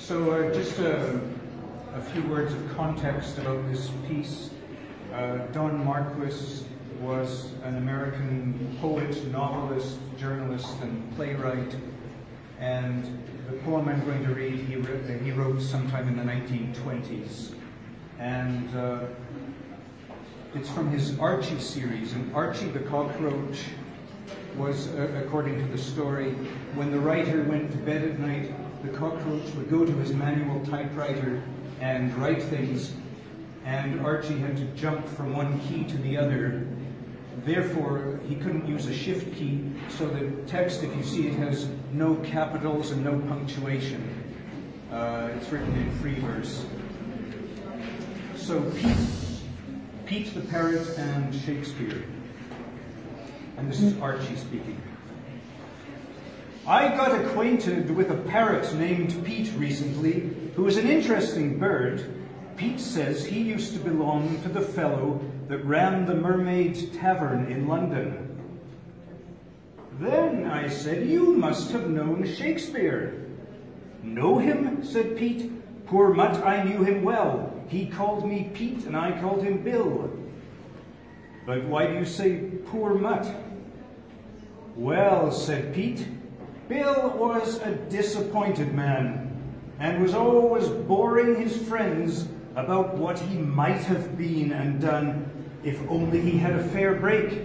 So just a few words of context about this piece. Don Marquis was an American poet, novelist, journalist, and playwright. And the poem I'm going to read, he wrote sometime in the 1920s. And it's from his Archie series. And Archie the Cockroach was, according to the story, when the writer went to bed at night, the cockroach would go to his manual typewriter and write things, and Archie had to jump from one key to the other. Therefore, he couldn't use a shift key, so the text, if you see it, has no capitals and no punctuation. It's written in free verse. So Pete the Parrot and Shakespeare. And this is Archie speaking. I got acquainted with a parrot named Pete recently, who is an interesting bird. Pete says he used to belong to the fellow that ran the Mermaid Tavern in London. Then I said, you must have known Shakespeare. Know him? Said Pete. Poor mutt, I knew him well. He called me Pete and I called him Bill. But why do you say poor mutt? Well, said Pete, Bill was a disappointed man and was always boring his friends about what he might have been and done if only he had a fair break.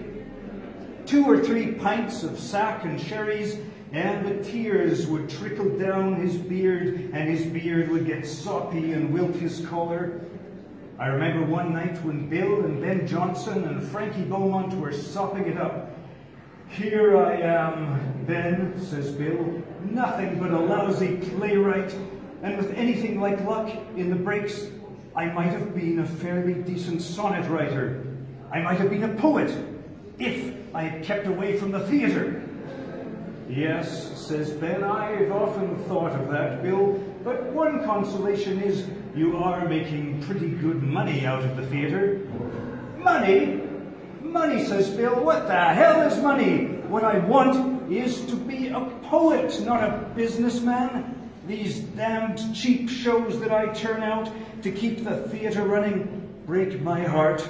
2 or 3 pints of sack and sherries, and the tears would trickle down his beard, and his beard would get soppy and wilt his collar. I remember one night when Bill and Ben Jonson and Frankie Beaumont were sopping it up. Here I am, Ben, says Bill, nothing but a lousy playwright, and with anything like luck in the breaks, I might have been a fairly decent sonnet writer. I might have been a poet, if I had kept away from the theatre. Yes, says Ben, I've often thought of that, Bill, but one consolation is you are making pretty good money out of the theatre. Money? Money, says Bill. What the hell is money? What I want is to be a poet, not a businessman. These damned cheap shows that I turn out to keep the theatre running break my heart.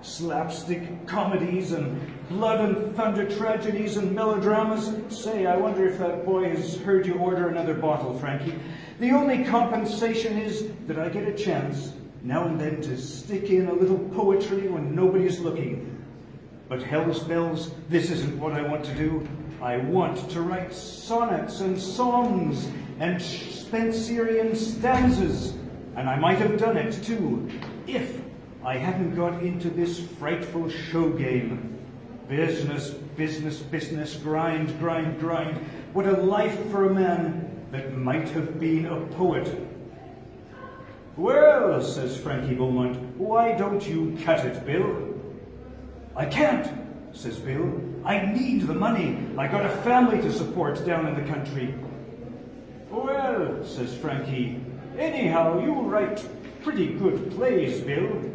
Slapstick comedies and blood and thunder tragedies and melodramas. Say, I wonder if that boy has heard you order another bottle, Frankie. The only compensation is that I get a chance now and then to stick in a little poetry when nobody's looking. But hell's bells, this isn't what I want to do. I want to write sonnets and songs and Spenserian stanzas, and I might have done it too, if I hadn't got into this frightful show game. Business, business, business, grind, grind, grind. What a life for a man that might have been a poet. Well, says Frankie Beaumont, why don't you cut it, Bill? I can't, says Bill. I need the money. I got a family to support down in the country. Well, says Frankie, anyhow, you write pretty good plays, Bill.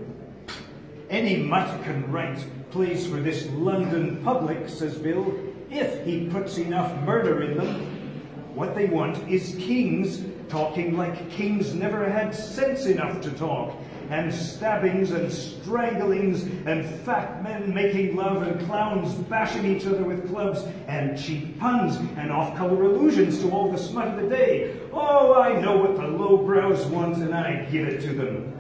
Any mutt can write plays for this London public, says Bill, if he puts enough murder in them. What they want is kings talking like kings never had sense enough to talk, and stabbings and stranglings and fat men making love and clowns bashing each other with clubs and cheap puns and off-color allusions to all the smut of the day. Oh, I know what the lowbrows want and I give it to them.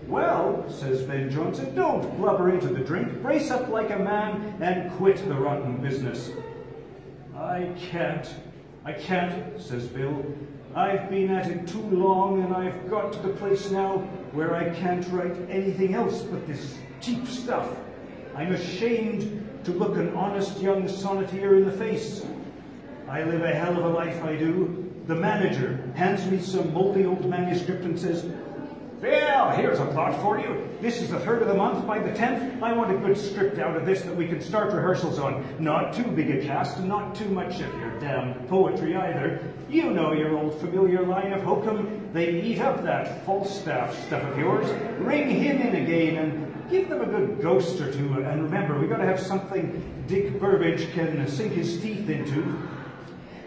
Well, says Ben Jonson, don't blubber into the drink. Brace up like a man and quit the rotten business. I can't, says Bill. I've been at it too long, and I've got to the place now where I can't write anything else but this cheap stuff. I'm ashamed to look an honest young sonneteer in the face. I live a hell of a life, I do. The manager hands me some moldy old manuscript and says, well, here's a plot for you. This is the 3rd of the month. By the 10th, I want a good script out of this that we can start rehearsals on. Not too big a cast, and not too much of your damned poetry either. You know your old familiar line of hokum. They eat up that Falstaff stuff of yours. Ring him in again and give them a good ghost or two. And remember, we've got to have something Dick Burbage can sink his teeth into.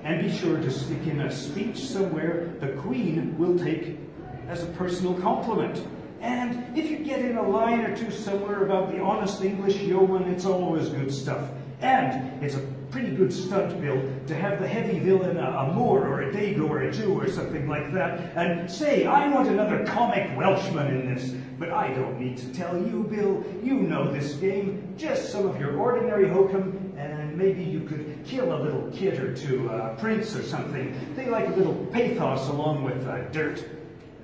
and be sure to stick in a speech somewhere the Queen will take as a personal compliment. And if you get in a line or two somewhere about the honest English yeoman, it's always good stuff. And it's a pretty good stunt, Bill, to have the heavy villain a Moor or a Dago or a Jew or something like that, and say, I want another comic Welshman in this. But I don't need to tell you, Bill, you know this game. Just some of your ordinary hokum, and maybe you could kill a little kid or two, a prince or something. They like a little pathos along with dirt.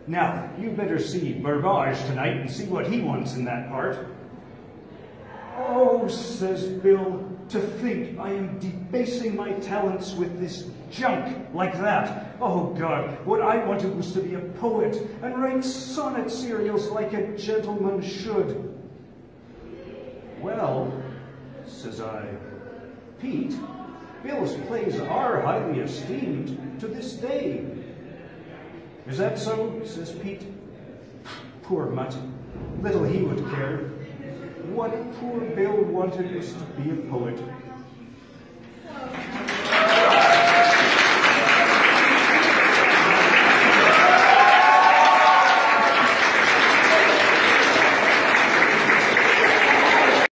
Now, you better see Burbage tonight and see what he wants in that part. Oh, says Bill, to think I am debasing my talents with this junk like that. Oh, God, what I wanted was to be a poet and write sonnet serials like a gentleman should. Well, says I, Pete, Bill's plays are highly esteemed to this day. Is that so? Says Pete. Poor mutt, little he would care. What poor Bill wanted was to be a poet.